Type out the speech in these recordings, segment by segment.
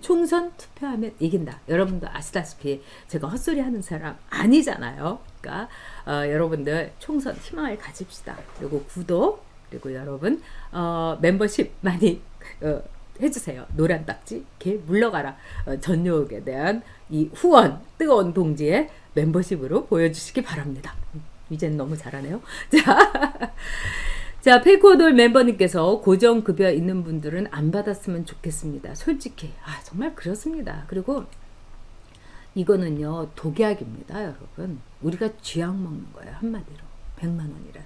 총선 투표하면 이긴다. 여러분도 아시다시피 제가 헛소리 하는 사람 아니잖아요. 그러니까 여러분들 총선 희망을 가집시다. 그리고 구독, 그리고 여러분 멤버십 많이 해주세요. 노란 딱지 개 물러가라. 전욕에 대한 이 후원, 뜨거운 동지의 멤버십으로 보여주시기 바랍니다. 이젠 너무 잘하네요. 자, 페이크오돌 멤버님께서 고정급여 있는 분들은 안 받았으면 좋겠습니다. 솔직히 정말 그렇습니다. 그리고 이거는요 독약입니다. 여러분, 우리가 쥐약 먹는 거예요. 한마디로 100만 원이라는 게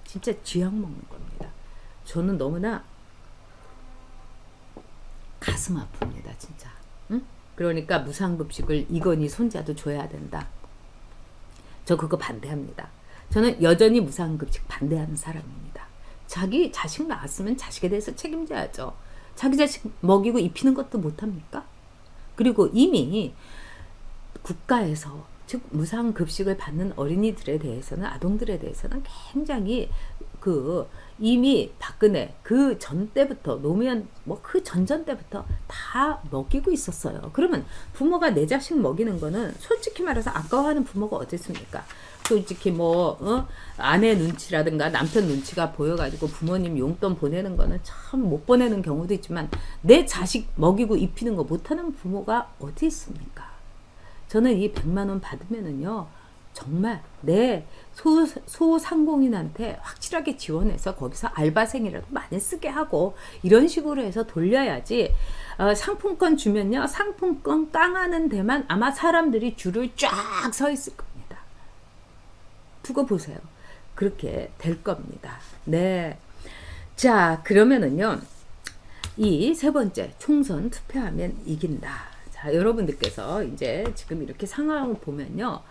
진짜 쥐약 먹는 겁니다. 저는 너무나 가슴 아픕니다. 진짜. 응? 그러니까 무상급식을 이건희 손자도 줘야 된다. 저 그거 반대합니다. 저는 여전히 무상급식 반대하는 사람입니다. 자기 자식 낳았으면 자식에 대해서 책임져야죠. 자기 자식 먹이고 입히는 것도 못합니까? 그리고 이미 국가에서 즉 무상급식을 받는 어린이들에 대해서는, 아동들에 대해서는 굉장히 이미 박근혜 그 전 때부터, 노무현 그 전전 때부터 다 먹이고 있었어요. 그러면 부모가 내 자식 먹이는 거는 솔직히 말해서 아까워하는 부모가 어디 있습니까? 솔직히 아내 눈치라든가 남편 눈치가 보여가지고 부모님 용돈 보내는 거는 참 못 보내는 경우도 있지만 내 자식 먹이고 입히는 거 못하는 부모가 어디 있습니까? 저는 이 100만 원 받으면은요 정말 내 소상공인한테 확실하게 지원해서 거기서 알바생이라도 많이 쓰게 하고 이런 식으로 해서 돌려야지. 상품권 주면요 상품권 깡하는 데만 아마 사람들이 줄을 쫙 서 있을 겁니다. 두고 보세요. 그렇게 될 겁니다. 네. 자, 그러면은요 이 세 번째, 총선 투표하면 이긴다. 자, 여러분들께서 이제 지금 이렇게 상황을 보면요,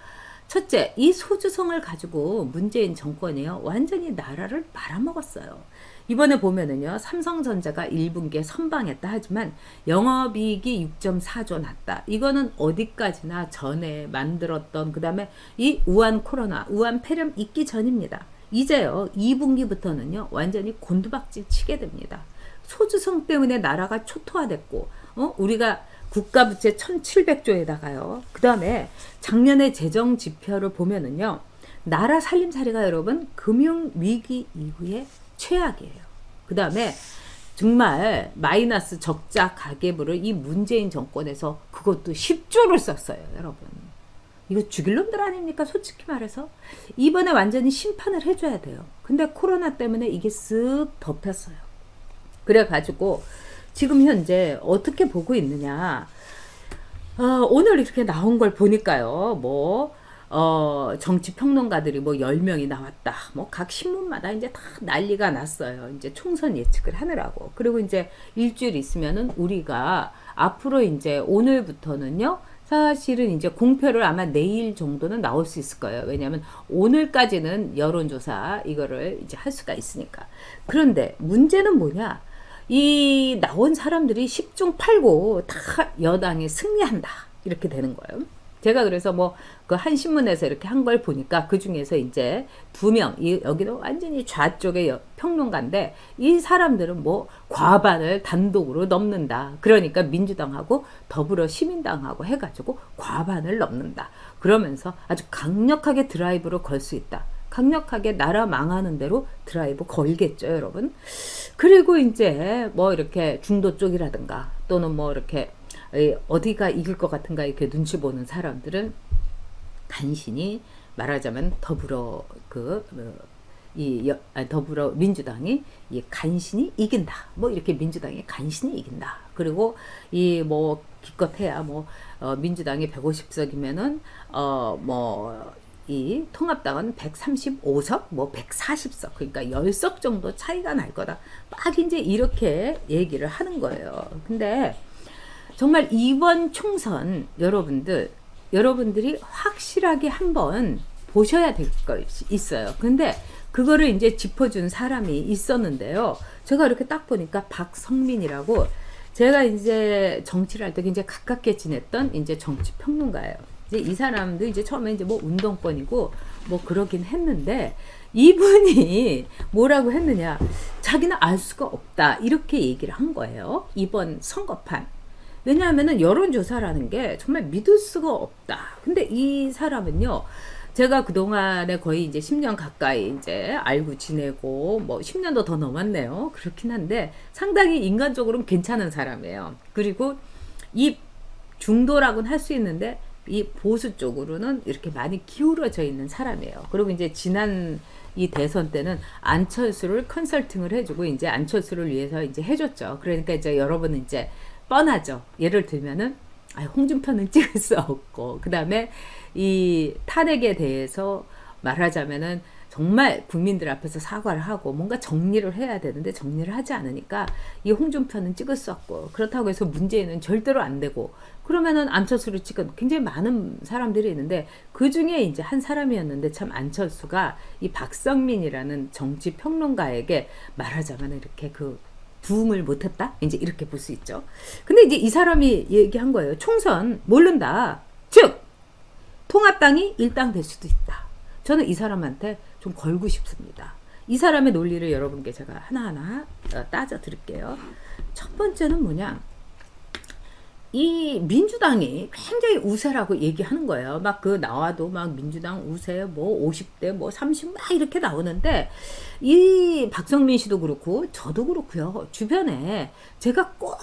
첫째, 이 소주성을 가지고 문재인 정권이요 완전히 나라를 말아먹었어요. 이번에 보면은요 삼성전자가 1분기에 선방했다 하지만 영업이익이 6.4조 났다. 이거는 어디까지나 전에 만들었던, 그 다음에 이 우한 코로나, 우한 폐렴 있기 전입니다. 이제요 2분기부터는요 완전히 곤두박질 치게 됩니다. 소주성 때문에 나라가 초토화됐고 우리가 국가부채 1700조에다가요. 그 다음에 작년에 재정 지표를 보면은요. 나라 살림살이가 여러분 금융위기 이후에 최악이에요. 그 다음에 정말 마이너스 적자 가계부를 이 문재인 정권에서 그것도 10조를 썼어요. 여러분. 이거 죽일 놈들 아닙니까? 솔직히 말해서. 이번에 완전히 심판을 해줘야 돼요. 근데 코로나 때문에 이게 쓱 덮였어요. 그래가지고 지금 현재 어떻게 보고 있느냐. 오늘 이렇게 나온 걸 보니까요. 정치평론가들이 10명이 나왔다. 각 신문마다 이제 다 난리가 났어요. 이제 총선 예측을 하느라고. 그리고 이제 일주일 있으면은 우리가 앞으로 이제 오늘부터는요. 사실은 이제 공표를 아마 내일 정도는 나올 수 있을 거예요. 왜냐하면 오늘까지는 여론조사 이거를 이제 할 수가 있으니까. 그런데 문제는 뭐냐? 이 나온 사람들이 10중 8구 다 여당이 승리한다 이렇게 되는 거예요. 제가 그래서 그 한 신문에서 이렇게 한 걸 보니까 그 중에서 이제 2명, 여기는 완전히 좌쪽의 평론가인데 이 사람들은 과반을 단독으로 넘는다. 그러니까 민주당하고 더불어 시민당하고 해가지고 과반을 넘는다. 그러면서 아주 강력하게 드라이브로 걸 수 있다. 강력하게 나라 망하는 대로 드라이브 걸겠죠, 여러분. 그리고 이제 이렇게 중도 쪽이라든가 또는 이렇게 어디가 이길 것 같은가 이렇게 눈치 보는 사람들은 간신히 말하자면 더불어 민주당이 간신히 이긴다. 이렇게 민주당이 간신히 이긴다. 그리고 기껏해야 민주당이 150석이면은 이 통합당은 135석, 140석, 그러니까 10석 정도 차이가 날 거다. 막 이제 이렇게 얘기를 하는 거예요. 근데 정말 이번 총선 여러분들이 확실하게 한번 보셔야 될 것이 있어요. 근데 그거를 이제 짚어준 사람이 있었는데요. 제가 이렇게 딱 보니까 박성민이라고, 제가 이제 정치를 할 때 굉장히 가깝게 지냈던 이제 정치 평론가예요. 이제 이 사람도 이제 처음에 이제 뭐 운동권이고 뭐 그러긴 했는데 이분이 뭐라고 했느냐. 자기는 알 수가 없다. 이렇게 얘기를 한 거예요. 이번 선거판. 왜냐하면은 여론조사라는 게 정말 믿을 수가 없다. 근데 이 사람은요. 제가 그동안에 거의 이제 10년 가까이 이제 알고 지내고 뭐 10년도 더 넘었네요. 그렇긴 한데 상당히 인간적으로는 괜찮은 사람이에요. 그리고 이 중도라고는 할 수 있는데 이 보수 쪽으로는 이렇게 많이 기울어져 있는 사람이에요. 그리고 이제 지난 이 대선 때는 안철수를 컨설팅을 해주고 이제 안철수를 위해서 이제 해줬죠. 그러니까 이제 여러분은 이제 뻔하죠. 예를 들면은 홍준표는 찍을 수 없고 그 다음에 이 탄핵에 대해서 말하자면은 정말 국민들 앞에서 사과를 하고 뭔가 정리를 해야 되는데 정리를 하지 않으니까 이 홍준표는 찍을 수 없고 그렇다고 해서 문재인은 절대로 안 되고 그러면은 안철수를 찍은 굉장히 많은 사람들이 있는데 그 중에 이제 한 사람이었는데 참 안철수가 이 박성민이라는 정치 평론가에게 말하자면 이렇게 그 부응을 못했다? 이제 이렇게 볼 수 있죠. 근데 이제 이 사람이 얘기한 거예요. 총선 모른다. 즉 통합당이 일당 될 수도 있다. 저는 이 사람한테 좀 걸고 싶습니다. 이 사람의 논리를 여러분께 제가 하나하나 따져 드릴게요. 첫 번째는 뭐냐. 이 민주당이 굉장히 우세라고 얘기하는 거예요. 막 그 나와도 막 민주당 우세 뭐 50대 뭐 30 막 이렇게 나오는데 이 박성민 씨도 그렇고 저도 그렇고요. 주변에 제가 꼭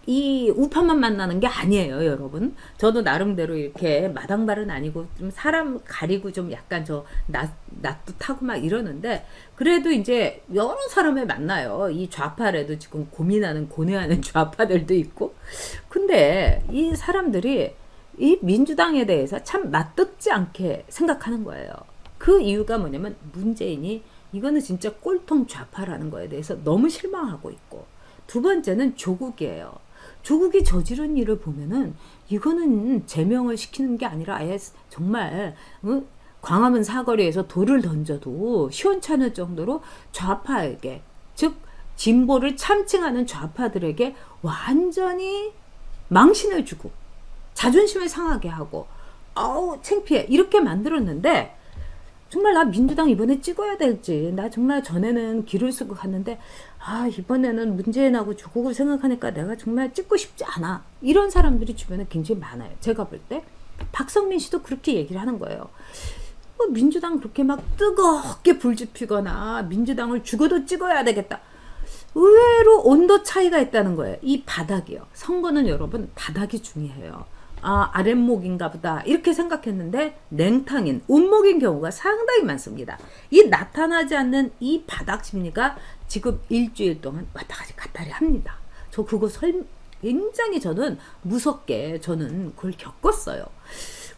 이 우파만 만나는 게 아니에요, 여러분. 저도 나름대로 이렇게 마당발은 아니고 좀 사람 가리고 좀 약간 저 낯도 타고 막 이러는데 그래도 이제 여러 사람을 만나요. 이 좌파라도 지금 고민하는 고뇌하는 좌파들도 있고. 근데 이 사람들이 이 민주당에 대해서 참 맞듣지 않게 생각하는 거예요. 그 이유가 뭐냐면 문재인이 이거는 진짜 꼴통 좌파라는 거에 대해서 너무 실망하고 있고 두 번째는 조국이에요. 조국이 저지른 일을 보면은 이거는 제명을 시키는 게 아니라 아예 정말 광화문 사거리에서 돌을 던져도 시원찮을 정도로 좌파에게 즉 진보를 참칭하는 좌파들에게 완전히 망신을 주고 자존심을 상하게 하고 아우 창피해 이렇게 만들었는데 정말 나 민주당 이번에 찍어야 될지 나 정말 전에는 기를 쓰고 갔는데 이번에는 문재인하고 조국을 생각하니까 내가 정말 찍고 싶지 않아 이런 사람들이 주변에 굉장히 많아요. 제가 볼 때 박성민 씨도 그렇게 얘기를 하는 거예요. 민주당 그렇게 막 뜨겁게 불지피거나 민주당을 죽어도 찍어야 되겠다. 의외로 온도 차이가 있다는 거예요. 이 바닥이요. 선거는 여러분 바닥이 중요해요. 아랫목인가 보다 이렇게 생각했는데 냉탕인 온목인 경우가 상당히 많습니다. 이 나타나지 않는 이 바닥 심리가 지금 일주일 동안 왔다 갔다 합니다. 저 그거 굉장히 저는 무섭게 저는 그걸 겪었어요.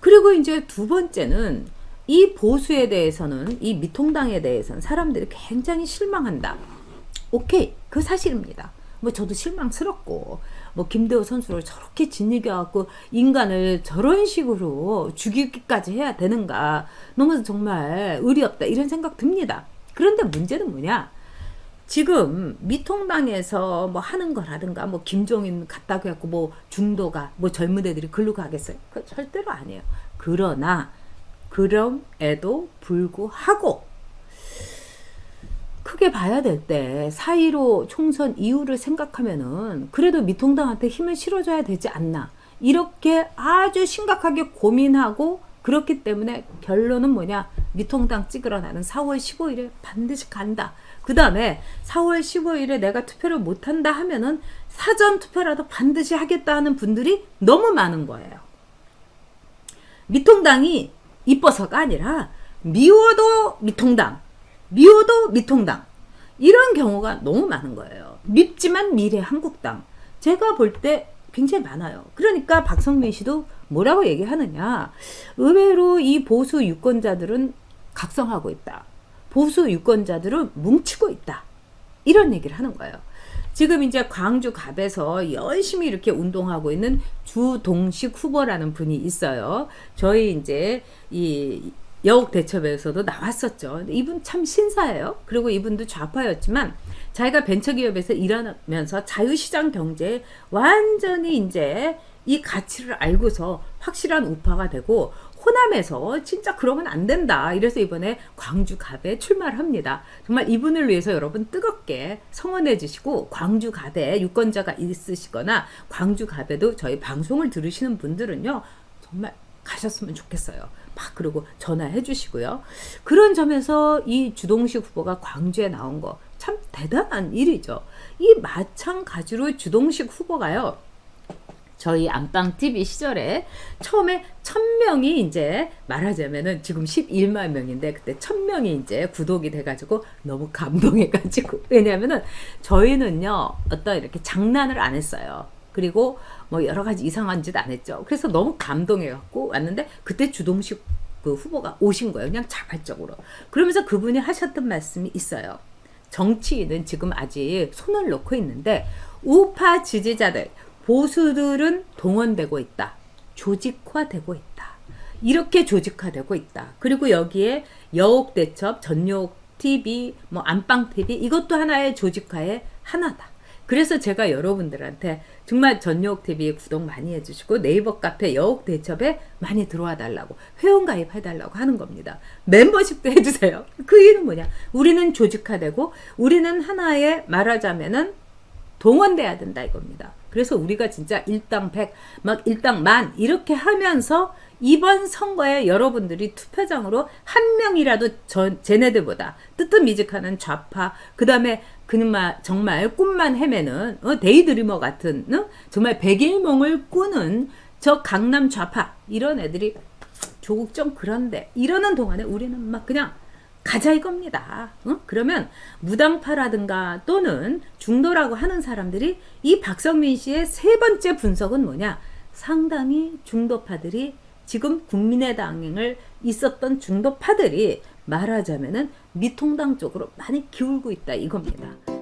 그리고 이제 두 번째는 이 보수에 대해서는 이 미통당에 대해서는 사람들이 굉장히 실망한다. 오케이, 그 사실입니다. 뭐 저도 실망스럽고 뭐 김대호 선수를 저렇게 짓이겨갖고 인간을 저런 식으로 죽이기까지 해야 되는가 너무 정말 의리 없다 이런 생각 듭니다. 그런데 문제는 뭐냐 지금 미통당에서 뭐 하는 거라든가 뭐 김종인 갔다고 해갖고 뭐 중도가 뭐 젊은 애들이 글로 가겠어요? 그 절대로 아니에요. 그러나 그럼에도 불구하고 크게 봐야 될 때 4.15 총선 이후를 생각하면은 그래도 미통당한테 힘을 실어줘야 되지 않나 이렇게 아주 심각하게 고민하고 그렇기 때문에 결론은 뭐냐 미통당 찍으러 나는 4월 15일에 반드시 간다. 그 다음에 4월 15일에 내가 투표를 못한다 하면은 사전 투표라도 반드시 하겠다 하는 분들이 너무 많은 거예요. 미통당이 이뻐서가 아니라 미워도 미통당 미워도 미통당 이런 경우가 너무 많은 거예요. 밉지만 미래 한국당 제가 볼 때 굉장히 많아요. 그러니까 박성민 씨도 뭐라고 얘기하느냐 의외로 이 보수 유권자들은 각성하고 있다. 보수 유권자들은 뭉치고 있다. 이런 얘기를 하는 거예요. 지금 이제 광주 갑에서 열심히 이렇게 운동하고 있는 주동식 후보라는 분이 있어요. 저희 이제 이 여옥대첩에서도 나왔었죠. 이분 참 신사예요. 그리고 이분도 좌파였지만 자기가 벤처기업에서 일하면서 자유시장 경제에 완전히 이제 이 가치를 알고서 확실한 우파가 되고 호남에서 진짜 그러면 안 된다. 이래서 이번에 광주갑에 출마를 합니다. 정말 이분을 위해서 여러분 뜨겁게 성원해 주시고, 광주갑에 유권자가 있으시거나 광주갑에도 저희 방송을 들으시는 분들은요, 정말 가셨으면 좋겠어요. 막 그리고 전화해 주시고요. 그런 점에서 이 주동식 후보가 광주에 나온 거 참 대단한 일이죠. 이 마찬가지로 주동식 후보가요, 저희 안방TV 시절에 처음에 1000명이 이제 말하자면은 지금 11만 명인데 그때 1000명이 이제 구독이 돼가지고 너무 감동해가지고, 왜냐면은 저희는요 어떤 이렇게 장난을 안 했어요. 그리고 뭐 여러 가지 이상한 짓 안 했죠. 그래서 너무 감동해갖고 왔는데 그때 주동식 그 후보가 오신 거예요. 그냥 자발적으로. 그러면서 그분이 하셨던 말씀이 있어요. 정치인은 지금 아직 손을 놓고 있는데 우파 지지자들, 보수들은 동원되고 있다. 조직화되고 있다. 이렇게 조직화되고 있다. 그리고 여기에 여옥대첩, 전용TV, 뭐 안방TV 이것도 하나의 조직화의 하나다. 그래서 제가 여러분들한테 정말 전용TV 구독 많이 해주시고 네이버 카페 여옥대첩에 많이 들어와 달라고, 회원가입 해달라고 하는 겁니다. 멤버십도 해주세요. 그 이유는 뭐냐? 우리는 조직화되고 우리는 하나의 말하자면은 동원돼야 된다 이겁니다. 그래서 우리가 진짜 일당 100, 막 일당 10,000 이렇게 하면서 이번 선거에 여러분들이 투표장으로 한 명이라도 쟤네들보다 뜨뜻미직하는 좌파, 그 다음에 그놈아 정말 꿈만 헤매는 데이드리머 같은 정말 백일몽을 꾸는 저 강남 좌파, 이런 애들이 조국 좀 그런데 이러는 동안에 우리는 막 그냥 가자 이겁니다. 그러면 무당파라든가 또는 중도라고 하는 사람들이 이 박성민 씨의 세 번째 분석은 뭐냐? 상당히 중도파들이 지금 국민의당을 있었던 중도파들이 말하자면은 미통당 쪽으로 많이 기울고 있다 이겁니다.